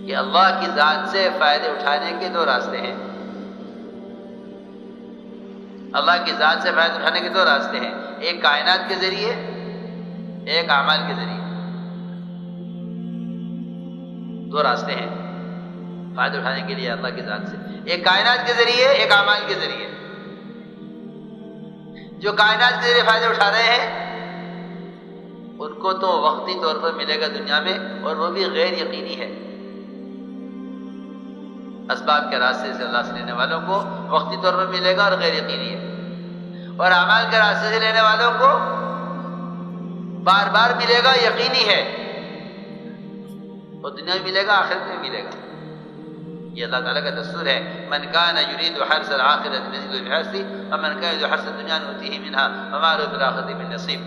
کہ اللہ کی ذات سے فائدے اٹھانے کے دو راستے ہیں. اللہ کی ذات سے فائدہ اٹھانے کے دو راستے ہیں، ایک کائنات کے ذریعے، ایک اعمال کے ذریعے. دو راستے ہیں فائدہ اٹھانے کے لیے اللہ کی ذات سے، ایک کائنات کے ذریعے، ایک اعمال کے ذریعے. جو کائنات کے ذریعے فائدہ اٹھا رہے ہیں ان کو تو وقتی طور پر ملے گا دنیا میں، اور وہ بھی غیر یقینی ہے. اسباب کے راستے سے اللہ سے لینے والوں کو وقتی طور پر ملے گا اور غیر یقینی ہے، اور اعمال کے راستے سے لینے والوں کو بار بار ملے گا، یقینی ہے. اور دنیا میں ملے گا، آخرت میں ملے گا. یہ اللہ تعالیٰ کا دستور ہے، من کان یرید حرث الآخرۃ نزد بحرثہ ومن کان یرید حرث الدنیا نؤتیہ منہا وما له فی الآخرۃ من نصیب.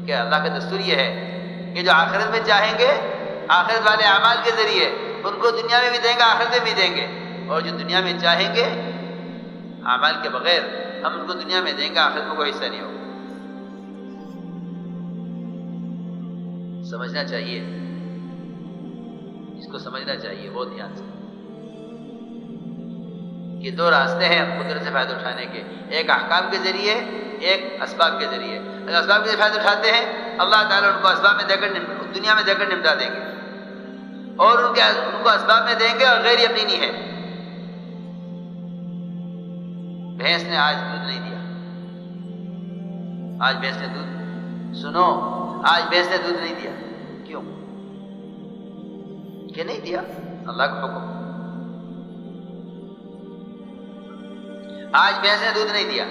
کہ اللہ کا دستور یہ ہے کہ جو آخرت میں چاہیں گے آخرت والے اعمال کے ذریعے ان کو دنیا میں بھی دیں گے، آخرت میں بھی دیں گے. اور جو دنیا میں چاہیں گے اعمال کے بغیر ہم ان کو دنیا میں دیں گے، آخرت میں کوئی حصہ نہیں ہوگا. سمجھنا چاہیے، اس کو سمجھنا چاہیے بہت دھیان سے. یہ دو راستے ہیں قدرت سے فائدہ اٹھانے کے، ایک احکام کے ذریعے، ایک اسباب کے ذریعے. اگر اسباب کے ذریعے فائدہ اٹھاتے ہیں اللہ تعالیٰ ان کو اسباب میں دے کر دنیا میں دے کر نمٹا دیں گے، اور ان کو اسباب میں دیں گے. اور غیر یقینی ہے، بھینس نے آج دودھ نہیں دیا، آج بھینس نے دودھ، سنو، آج بھینس نے دودھ نہیں دیا. کیوں کہ نہیں دیا؟ اللہ کا حکم. آج بھینس نے دودھ نہیں دیا،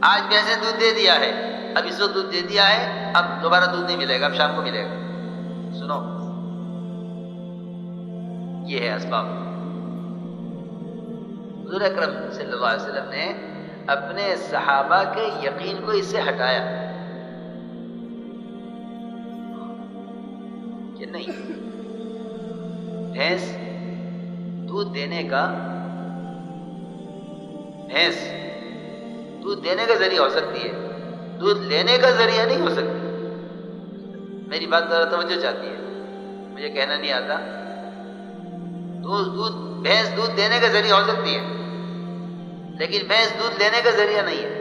آج بھینس نے دودھ دے دیا ہے، اب اس وقت دودھ دے دیا ہے، اب دوبارہ دودھ نہیں ملے گا، اب شام کو ملے گا. سنو، یہ ہے اسباب. حضور اکرم صلی اللہ علیہ وسلم نے اپنے صحابہ کے یقین کو اس سے ہٹایا کہ نہیں، بھینس دودھ دینے کا ذریعہ ہو سکتی ہے، دودھ لینے کا ذریعہ نہیں ہو سکتی. میری بات ذرا توجہ چاہتی ہے، مجھے کہنا نہیں آتا. بھینس دودھ دینے کا ذریعہ ہو سکتی ہے، لیکن بھینس دودھ لینے کا ذریعہ نہیں ہے.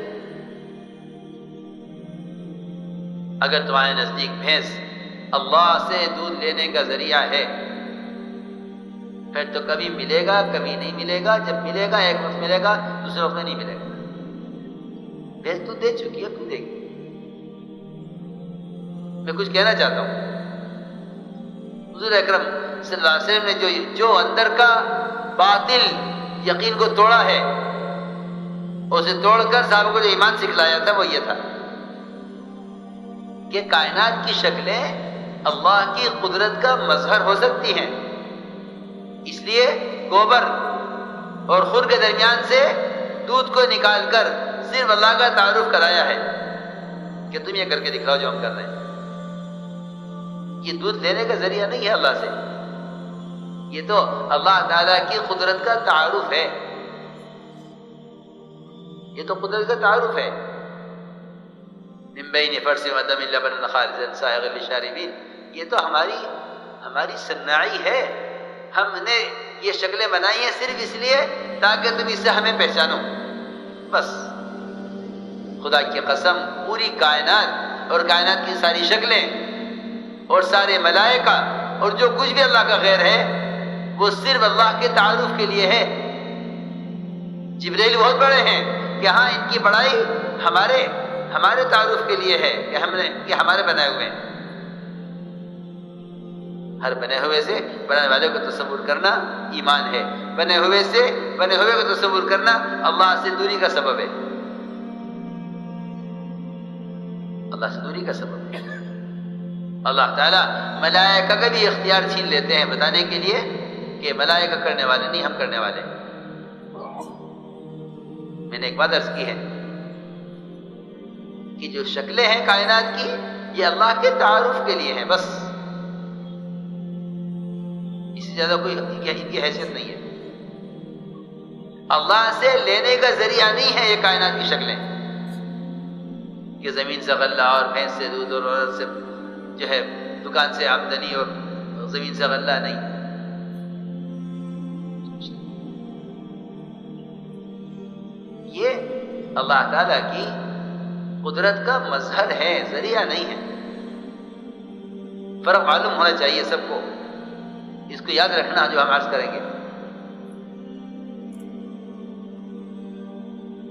اگر تمہارے نزدیک بھینس اللہ سے دودھ لینے کا ذریعہ ہے پھر تو کبھی ملے گا، کبھی نہیں ملے گا. جب ملے گا ایک وقت ملے گا، دوسرے وقت میں نہیں ملے گا. بھینس دودھ دے چکی ہے، کیوں دے گی؟ میں کچھ کہنا چاہتا ہوں. حضور اکرم صلی اللہ علیہ وسلم نے جو اندر کا باطل یقین کو توڑا ہے، اسے توڑ کر صحابہ کو جو ایمان سکھلایا تھا وہ یہ تھا کہ کائنات کی شکلیں اللہ کی قدرت کا مظہر ہو سکتی ہیں. اس لیے گوبر اور خور کے درمیان سے دودھ کو نکال کر صرف اللہ کا تعارف کرایا ہے کہ تم یہ کر کے دکھاؤ جو ہم کر رہے ہیں. یہ دودھ لینے کا ذریعہ نہیں ہے اللہ سے، یہ تو اللہ تعالیٰ کی قدرت کا تعارف ہے. یہ تو قدرت کا تعارف ہے. من بین فرث ودم لبنا خالصا سائغا للشاربین. یہ تو ہماری صناعی ہے. ہم نے یہ شکلیں بنائی ہیں صرف اس لیے تاکہ تم اس سے ہمیں پہچانو، بس. خدا کی قسم، پوری کائنات اور کائنات کی ساری شکلیں اور سارے ملائکہ اور جو کچھ بھی اللہ کا غیر ہے وہ صرف اللہ کے تعارف کے لیے ہے. جبریل بہت بڑے ہیں کہ ہاں ان کی بڑائی ہمارے تعارف کے لیے ہے کہ ہمارے بنائے ہوئے ہیں. ہر بنے ہوئے سے بنانے والے کو تصور کرنا ایمان ہے. بنے ہوئے کو تصور کرنا اللہ سے دوری کا سبب ہے. اللہ سے دوری کا سبب ہے. اللہ تعالیٰ ملائکہ کا بھی اختیار چھین لیتے ہیں بتانے کے لیے کہ ملائکہ کرنے والے نہیں، ہم کرنے والے. میں نے ایک بات عرض کی ہے کہ جو شکلیں ہیں کائنات کی یہ اللہ کے تعارف کے لیے ہیں، بس. اس سے زیادہ کوئی ان کی حیثیت نہیں ہے. اللہ سے لینے کا ذریعہ نہیں ہے یہ کائنات کی شکلیں کہ زمین سے غلہ اور بھینس سے دودھ اور عورت سے جو ہے دکان سے آمدنی اور زمین سے غلہ نہیں. یہ اللہ تعالیٰ کی قدرت کا مظہر ہے، ذریعہ نہیں ہے. فرق معلوم ہونا چاہیے سب کو، اس کو یاد رکھنا جو ہم عرض کریں گے.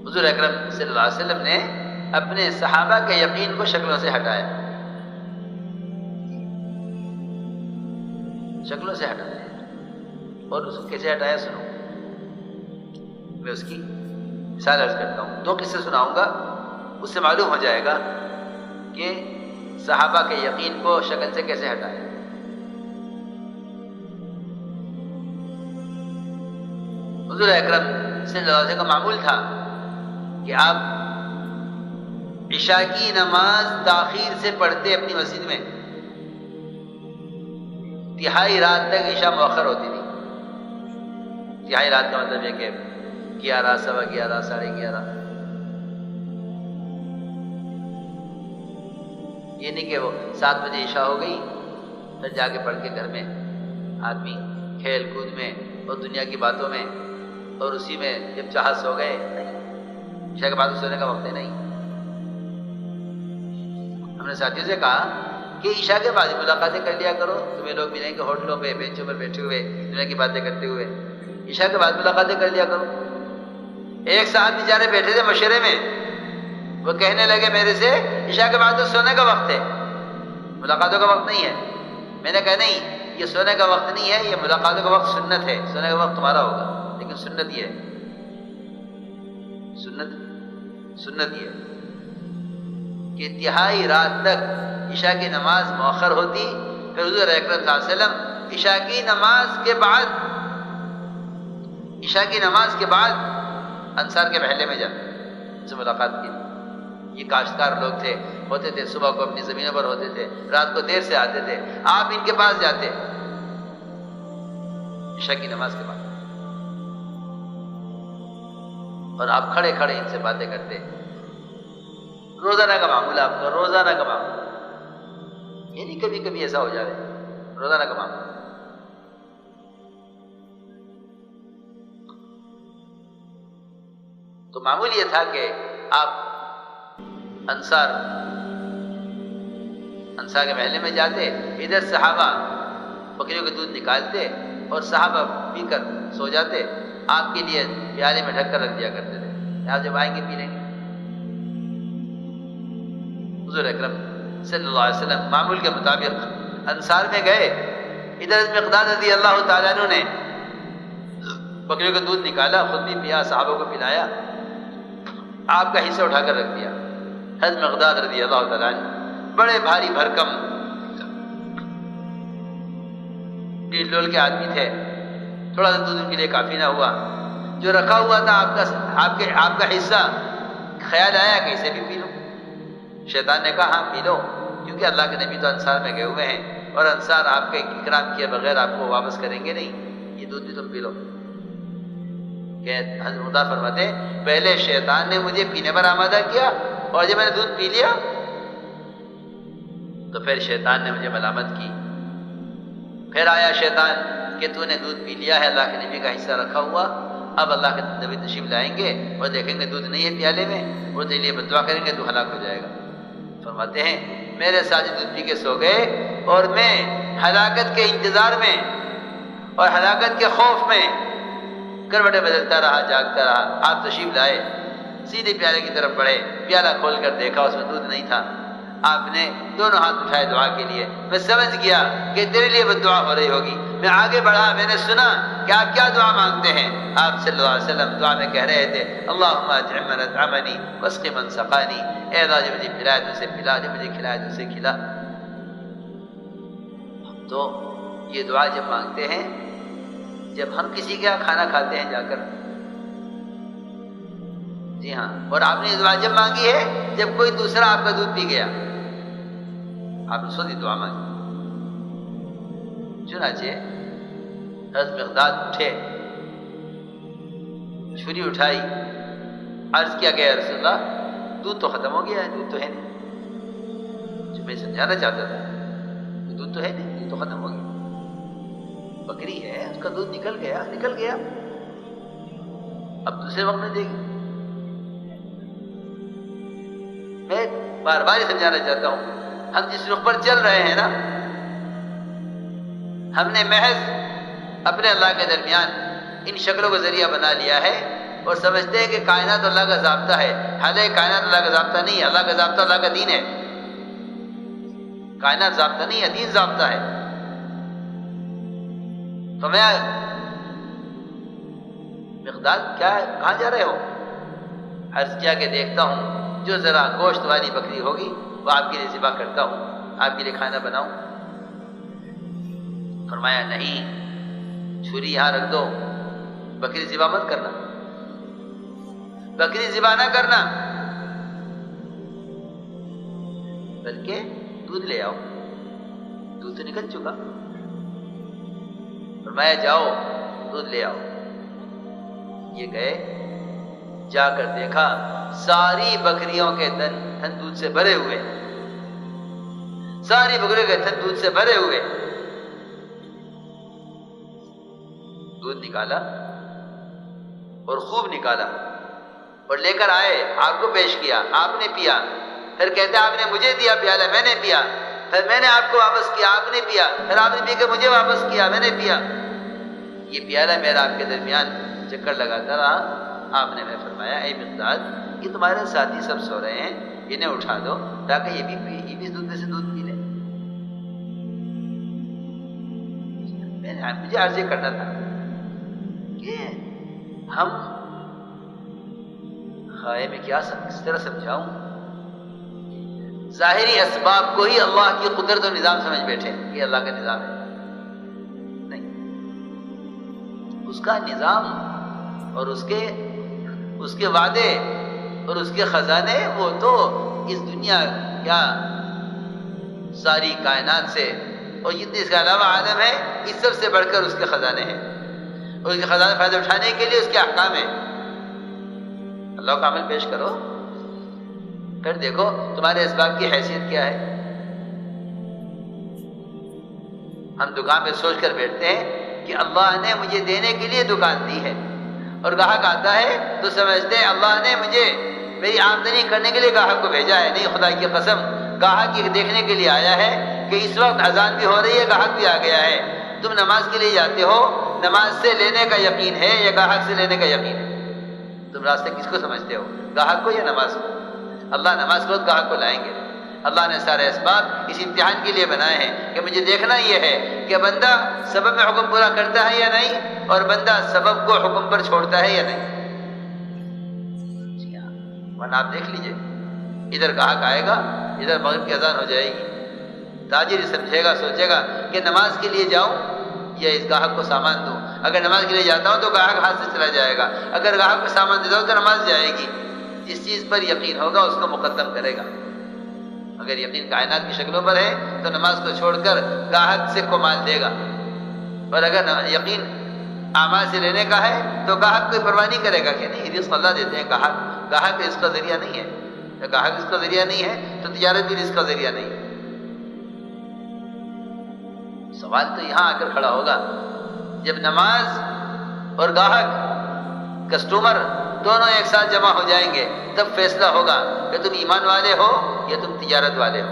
حضور اکرم صلی اللہ علیہ وسلم نے اپنے صحابہ کے یقین کو شکلوں سے ہٹایا، شکلوں سے ہٹایا. اور اس کو کیسے ہٹایا سنو. میں اس کی مثال عرض کرتا ہوں، 2 قصے سناؤں گا، اس سے معلوم ہو جائے گا کہ صحابہ کے یقین کو شکل سے کیسے ہٹایا. حضور اکرم صلی اللہ علیہ وسلم کا معمول تھا کہ آپ عشاء کی نماز تاخیر سے پڑھتے اپنی مسجد میں. تہائی رات تک عشاء مؤخر ہوتی تھی. تہائی رات کا مطلب یہ کہ 11، 11:15، 11:30. یہ نہیں کہ وہ 7 بجے عشاء ہو گئی پھر جا کے پڑھ کے گھر میں آدمی کھیل کود میں اور دنیا کی باتوں میں اور اسی میں جب چاہا سو گئے. نہیں، عشاء کے بعد سونے کا وقت ہے نہیں. ہم نے ساتھیوں سے کہا کہ عشاء کے بعد ملاقاتیں کر لیا کرو. تمہیں لوگ ملیں گے ہوٹلوں پہ، بینچوں پر بیٹھے ہوئے دنیا کی باتیں کرتے ہوئے. عشاء کے بعد ملاقاتیں کر لیا کرو. ایک ساتھ بیچارے بیٹھے تھے مشورے میں، وہ کہنے لگے میرے سے عشاء کے بعد تو سونے کا وقت ہے، ملاقاتوں کا وقت نہیں ہے. میں نے کہا نہیں، یہ سونے کا وقت نہیں ہے، یہ ملاقاتوں کا وقت سنت ہے. سونے کا وقت تمہارا ہوگا لیکن سنت یہ ہے، سنت یہ ہے کہ تہائی رات تک عشاء کی نماز مؤخر ہوتی. پھر حضور اکرم صلی اللہ علیہ وسلم عشاء کی نماز کے بعد انصار کے محلے میں جاتے ان سے ملاقات کی. یہ کاشتکار لوگ تھے، ہوتے تھے صبح کو اپنی زمینوں پر ہوتے تھے، رات کو دیر سے آتے تھے. آپ ان کے پاس جاتے عشاء کی نماز کے بعد اور آپ کھڑے کھڑے ان سے باتیں کرتے. روزانہ کا معمول آپ کا، روزانہ کا معمول، یہ نہیں کبھی کبھی ایسا ہو جائے، روزانہ کا معمول. تو معمول یہ تھا کہ آپ انصار کے محلے میں جاتے، ادھر صحابہ بکریوں کے دودھ نکالتے اور صحابہ پی کر سو جاتے. آپ کے لیے پیالے میں ڈھک کر رکھ دیا کرتے تھے، آپ جب آئیں گے پی لیں گے. حضور اکرم صلی اللہ علیہ وسلم معمول کے مطابق انصار میں گئے. ادھر مقداد رضی اللہ تعالیٰ عنہ نے بکریوں کا دودھ نکالا، خود بھی پیا، صحابہ کو پلایا، آپ کا حصہ اٹھا کر رکھ دیا. حضرت مقداد رضی اللہ تعالیٰ عنہ بڑے بھاری بھرکم ڈیل ڈول کے آدمی تھے، تھوڑا سا دودھ ان کے لیے کافی نہ ہوا. جو رکھا ہوا تھا آپ کا حصہ، خیال آیا کہ اسے بھی پی لو. شیطان نے کہا ہاں پی لو، کیونکہ اللہ کے نبی تو انصار میں گئے ہوئے ہیں اور انصار آپ کے اکرام کیے بغیر آپ کو واپس کریں گے نہیں، یہ دودھ بھی تم پی لو. کہ حضرت مقداد فرماتے پہلے شیطان نے مجھے پینے پر آمادہ کیا اور جب میں نے دودھ پی لیا تو پھر شیطان نے مجھے ملامت کی. پھر آیا شیطان کہ تو نے دودھ پی لیا ہے، اللہ کے نبی کا حصہ رکھا ہوا، اب اللہ کے نبی تشریف لائیں گے اور دیکھیں گے دودھ نہیں ہے پیالے میں، وہ تیرے لیے بد دعا کریں گے، تو ہلاک ہو جائے گا. فرماتے ہیں میرے ساتھ دودھ پی کے سو گئے اور میں ہلاکت کے انتظار میں اور ہلاکت کے خوف میں کروٹیں بدلتا رہا، جاگتا رہا. آپ تشریف لائے، سیدھے پیالے کی طرف بڑھے، پیالہ کھول کر دیکھا اس میں دودھ نہیں تھا. آپ نے دونوں ہاتھ اٹھائے دعا کے لیے. میں سمجھ گیا کہ تیرے لیے بد دعا ہو رہی ہوگی. میں آگے بڑھا، میں نے سنا کہ آپ کیا دعا مانگتے ہیں. آپ صلی اللہ علیہ وسلم دعا میں کہہ رہے تھے اللہم اطعم من اطعمنی واسق من سقانی. اے اللہ جو مجھے پلایا تو اسے پلا، جو مجھے کھلایا تو اسے کھلا. تو یہ دعا جب مانگتے ہیں، جب ہم کسی کے یہاں کھانا کھاتے ہیں جا کر، جی ہاں، اور آپ نے یہ دعا جب مانگی ہے جب کوئی دوسرا آپ کا دودھ پی گیا، آپ نے سوچی دعا مانگی. چنانچہ حضرت مقداد اٹھے، چھری اٹھائی، عرض کیا کہ یا رسول اللہ دودھ تو ختم ہو گیا ہے، دودھ تو ہے نہیں. جو میں سمجھانا چاہتا تھا دودھ تو ہے نہیں، دودھ تو ختم ہو گیا. بکری ہے، اس کا دودھ نکل گیا، اب دوسرے وقت میں دے گی۔ میں بار بار یہ سمجھانا چاہتا ہوں، ہم جس رخ پر چل رہے ہیں نا، ہم نے محض اپنے اللہ کے درمیان ان شکلوں کا ذریعہ بنا لیا ہے اور سمجھتے ہیں کہ کائنات اللہ کا ضابطہ ہے، حالانکہ کائنات اللہ کا ضابطہ نہیں ہے، اللہ کا ضابطہ اللہ کا دین ہے۔ کائنات ضابطہ نہیں ہے، دین ضابطہ ہے۔ تو میں مقداد کیا ہے، کہاں جا رہے ہو؟ عرض کیا کہ دیکھتا ہوں جو ذرا گوشت والی بکری ہوگی وہ آپ کے لیے ذبح کرتا ہوں، آپ کے لیے کھانا بناؤں۔ فرمایا نہیں، چھری یہاں رکھ دو، بکری ذبح مت کرنا، بکری ذبح نہ کرنا، بلکہ دودھ لے آؤ، دودھ تو نکل چکا۔ فرمایا جاؤ دودھ لے آؤ۔ یہ گئے، جا کر دیکھا ساری بکریوں کے تھن دودھ سے بھرے ہوئے، ساری بکریوں کے تھن دودھ سے بھرے ہوئے۔ دودھ نکالا اور خوب نکالا اور لے کر آئے، آپ کو پیش کیا، آپ نے پیا، پھر کہتے آپ نے مجھے دیا پیالہ، میں نے پیا، پھر میں نے آپ کو واپس کیا، آپ نے پیا، پھر آپ نے پی کے مجھے واپس کیا، میں نے پیا۔ یہ پیالہ میرا آپ کے درمیان چکر لگاتا رہا۔ آپ نے میں فرمایا اے مقداد، یہ تمہارے ساتھی سب سو رہے ہیں، انہیں اٹھا دو تاکہ یہ بھی دودھ میں سے دودھ پی لیں۔ مجھے عرض کرنا تھا کہ ہم خائے میں کیا کس طرح سمجھاؤں، ظاہری اسباب کو ہی اللہ کی قدرت و نظام سمجھ بیٹھے کہ اللہ کا نظام ہے۔ نہیں، اس کا نظام اور اس کے وعدے اور اس کے خزانے وہ تو اس دنیا کیا ساری کائنات سے اور جتنے اس کے علاوہ عالم ہے اس سب سے بڑھ کر اس کے خزانے ہیں، اور اس کے خزانے فائدہ اٹھانے کے لیے اس کے احکام ہیں۔ اللہ کا عمل پیش کرو، پھر دیکھو تمہارے اسباب کی حیثیت کیا ہے۔ ہم دکان پہ سوچ کر بیٹھتے ہیں کہ اللہ نے مجھے دینے کے لیے دکان دی ہے، اور گاہک آتا ہے تو سمجھتے ہیں اللہ نے مجھے میری آمدنی کرنے کے لیے گاہک کو بھیجا ہے۔ نہیں، خدا کی قسم، گاہک یہ دیکھنے کے لیے آیا ہے کہ اس وقت اذان بھی ہو رہی ہے، گاہک بھی آ گیا ہے۔ تم نماز کے لیے جاتے ہو، نماز سے لینے کا یقین ہے یا گاہک سے لینے کا یقین ہے؟ تم راستے کس کو سمجھتے ہو، گاہک کو یا نماز کو؟ اللہ نماز کو گاہک کو لائیں گے۔ اللہ نے سارے اسباب اس امتحان کے لیے بنائے ہیں کہ مجھے دیکھنا یہ ہے کہ بندہ سبب میں حکم پورا کرتا ہے یا نہیں، اور بندہ سبب کو حکم پر چھوڑتا ہے یا نہیں۔ جی ہاں، ورنہ آپ دیکھ لیجئے، ادھر گاہک آئے گا، ادھر مغرب کی اذان ہو جائے گی، تاجر سمجھے گا، سوچے گا کہ نماز کے لیے جاؤں یا اس گاہک کو سامان دوں۔ اگر نماز کے لیے جاتا ہوں تو گاہک ہاتھ سے چلا جائے گا، اگر گاہک کو سامان دیتا ہوں تو نماز جائے گی۔ جس چیز پر یقین ہوگا اس کو مقدم کرے گا۔ اگر یقین کائنات کی شکلوں پر ہے تو نماز کو چھوڑ کر گاہک سے کو مال دے گا، اور اگر یقین اعمال سے لینے کا ہے تو گاہک کوئی پرواہ نہیں کرے گا کہ نہیں، رزق اللہ دیتے ہیں، گاہک رزق کا ذریعہ نہیں ہے۔ گاہک رزق کا ذریعہ نہیں ہے تو تجارت بھی رزق کا ذریعہ نہیں ہے۔ سوال تو یہاں آ کر کھڑا ہوگا جب نماز اور گاہک، کسٹمر دونوں ایک ساتھ جمع ہو جائیں گے، تب فیصلہ ہوگا کہ تم ایمان والے ہو یا تم تجارت والے ہو۔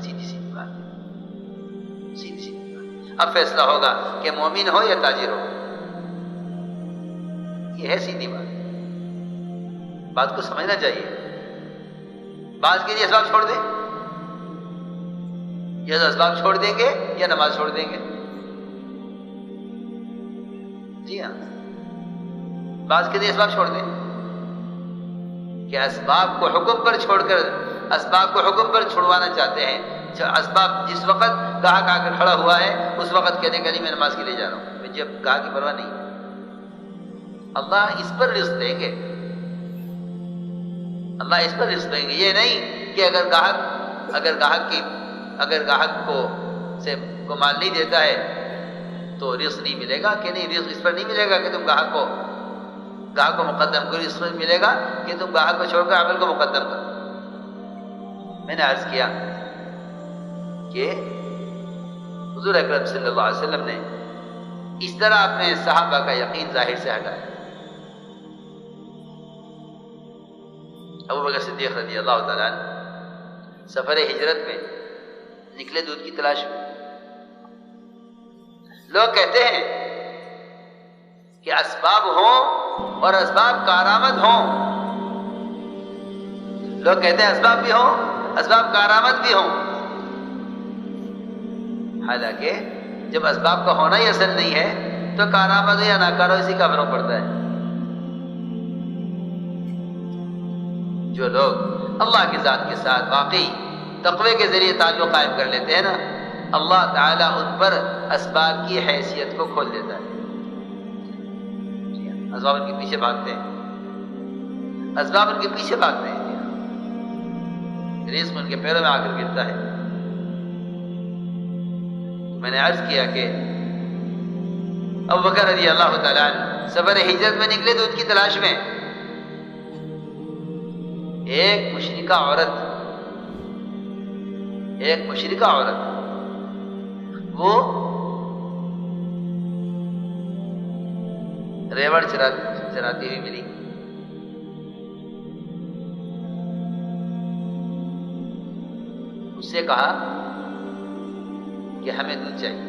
سیدھی سیدھی بات، سیدھی سیدھی بات۔ اب فیصلہ ہوگا کہ مومن ہو یا تاجر ہو۔ یہ ہے سیدھی بات، بات کو سمجھنا چاہیے۔ بعض کے لیے اسباب چھوڑ دیں، یا اسباب چھوڑ دیں گے یا نماز چھوڑ دیں گے۔ جی ہاں، بعض کے لیے اسباب چھوڑ دیں کہ اسباب کو حکم پر چھوڑ کر اسباب کو حکم پر چھڑوانا چاہتے ہیں۔ اسباب جس وقت گاہک آ کر کھڑا ہوا ہے اس وقت کہتے ہیں کہ نہیں میں نماز کے لیے جا رہا ہوں، مجھے اب گاہک کی پرواہ نہیں۔ اللہ اس پر رزق دیں گے، اللہ اس پر رزق دیں گے۔ یہ نہیں کہ اگر گاہک کو مال نہیں دیتا ہے تو رزق نہیں ملے گا، کہ نہیں رزق اس پر نہیں ملے گا کہ تم گاہک کو مقدم کرو، اس پر ملے گا کہ تم گاہک کو چھوڑ کر عمل کو مقدم کرو۔ میں نے عرض کیا کہ حضور اکرم صلی اللہ علیہ وسلم نے اس طرح اپنے صحابہ کا یقین ظاہر سے ہٹایا۔ ابوبکر صدیق رضی اللہ تعالیٰ عنہ سفر ہجرت میں نکلے دودھ کی تلاش میں۔ لوگ کہتے ہیں کہ اسباب ہوں اور اسباب کارآمد ہوں، لوگ کہتے ہیں اسباب بھی ہوں، اسباب کارآمد بھی ہوں، حالانکہ جب اسباب کا ہونا ہی اصل نہیں ہے تو کارآمد ہو یا ناکارہ اسی کا فرق پڑتا ہے۔ جو لوگ اللہ کی ذات کے ساتھ واقعی تقوی کے ذریعے تعلق قائم کر لیتے ہیں نا، اللہ تعالیٰ ان پر اسباب کی حیثیت کو کھول دیتا ہے۔ اسباب ان کے پیچھے بھاگتے ہیں، اسباب ان کے پیچھے بھاگتے ہیں، رزق ان کے پیروں میں آ کر گرتا ہے۔ میں نے عرض کیا کہ ابوبکر رضی اللہ تعالیٰ عنہ سفر ہجرت میں نکلے دودھ کی تلاش میں۔ ایک مشرکہ عورت وہ ریوڑ چراتی ہوئی ملی۔ اس سے کہا کہ ہمیں دودھ چاہیے،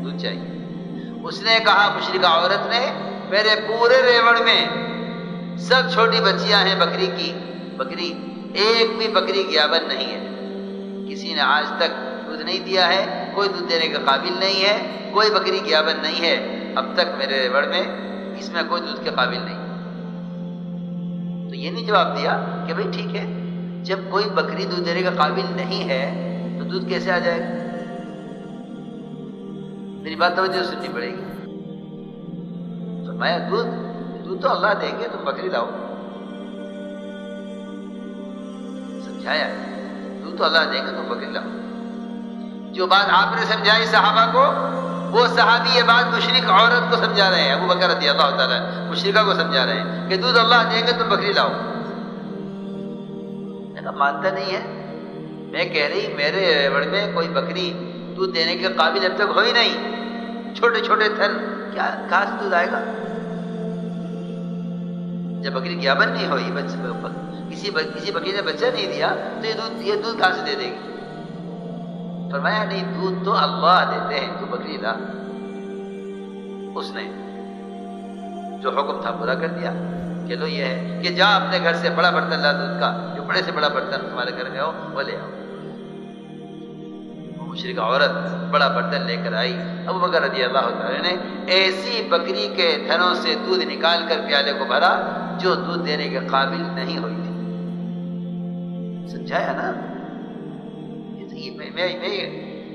دودھ چاہیے۔ اس نے کہا، مشرکہ عورت نے، میرے پورے ریوڑ میں سب چھوٹی بچیاں ہیں بکری کی، بکری ایک بھی بکری گیابن نہیں ہے، کسی نے آج تک دودھ نہیں دیا ہے، کوئی دودھ دینے کے قابل نہیں ہے، کوئی بکری گیابن نہیں ہے اب تک میرے ریوڑ میں، اس میں کوئی دودھ کے قابل نہیں۔ تو یہ نہیں جواب دیا کہ بھئی ٹھیک ہے، جب کوئی بکری دودھ دینے کا قابل نہیں ہے تو دودھ کیسے آ جائے گا؟ میری بات توجہ سننی پڑے گی۔ فرمایا دودھ تو اللہ دیں گے، تم بکری لاؤ۔ سمجھایا، دودھ تو اللہ دیں گے، تم بکری لاؤ۔ جو بات آپ نے سمجھائی صحابہ کو، وہ صحابی یہ بات مشرک عورت کو سمجھا رہے ہیں، ابوبکر رضی اللہ تعالیٰ مشرکہ کو سمجھا رہے ہیں کہ دودھ اللہ دیں گے، تم بکری لاؤ۔ مانتا نہیں ہے، میں کہہ رہی میرے ریوڑ میں کوئی بکری دودھ دینے کے قابل اب تک ہوئی نہیں، چھوٹے چھوٹے تھن، کیا کہاں سے دودھ آئے گا؟ جب بکری گیابن نہیں ہوئی، کسی بکری نے بچہ نہیں دیا تو یہ دودھ کہاں سے دے دے گی؟ فرمایا نہیں، دودھ تو اللہ دیتے ہیں، تو بکری لا۔ اس نے جو حکم تھا پورا کر دیا کہ لو یہ ہے کہ جا اپنے گھر سے بڑا برتن لا دودھ کا، جو بڑے سے بڑا برتن تمہارے گھر میں ہو وہ لے آؤ۔ وہ مشرکہ عورت بڑا برتن لے کر آئی۔ ابوبکر رضی اللہ تعالی نے ایسی بکری کے تھنوں سے دودھ نکال کر پیالے کو بھرا جو دودھ دینے کے قابل نہیں ہوئی تھی۔ سمجھایا نا؟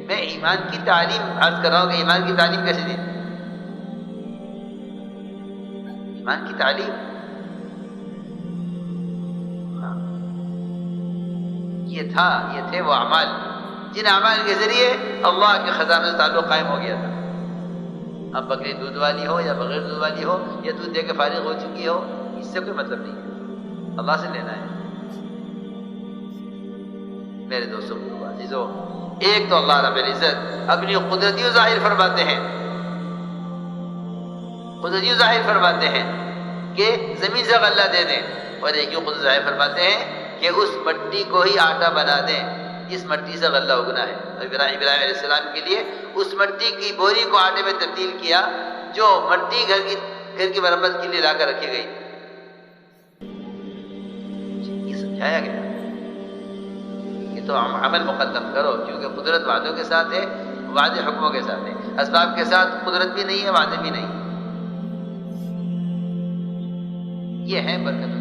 میں ایمان کی تعلیم عرض کر رہا ہوں کہ ایمان کی تعلیم کیسے دی؟ ایمان کی تعلیم یہ تھے وہ اعمال جن اعمال کے ذریعے اللہ کے خزانے سے تعلق قائم ہو گیا تھا۔ اب بکری دودھ والی ہو یا بغیر دودھ والی ہو یا دودھ دے کے فارغ ہو چکی ہو، اس سے کوئی مطلب نہیں ہے، اللہ سے لینا ہے۔ میرے دوستوں عزیزو، ایک تو اللہ رب العزت اپنی قدرتی ظاہر فرماتے ہیں، قدرتی ظاہر فرماتے ہیں کہ زمین سے غلہ دے دیں، اور ایک ہی قدرت ظاہر فرماتے ہیں کہ اس مٹی کو ہی آٹا بنا دیں جس مٹی سے غلہ اگنا ہے۔ ابراہیم علیہ السلام کے لیے اس مٹی کی بوری کو آٹے میں تبدیل کیا جو مٹی گھر کی مرمت کے لیے لا کر رکھی گئی۔ یہ سمجھایا گیا کہ تو عمل مقدم کرو، کیونکہ قدرت وعدوں کے ساتھ ہے، وعدے حکموں کے ساتھ ہے، اسباب کے ساتھ قدرت بھی نہیں ہے، وعدے بھی نہیں۔ یہ ہے برکت۔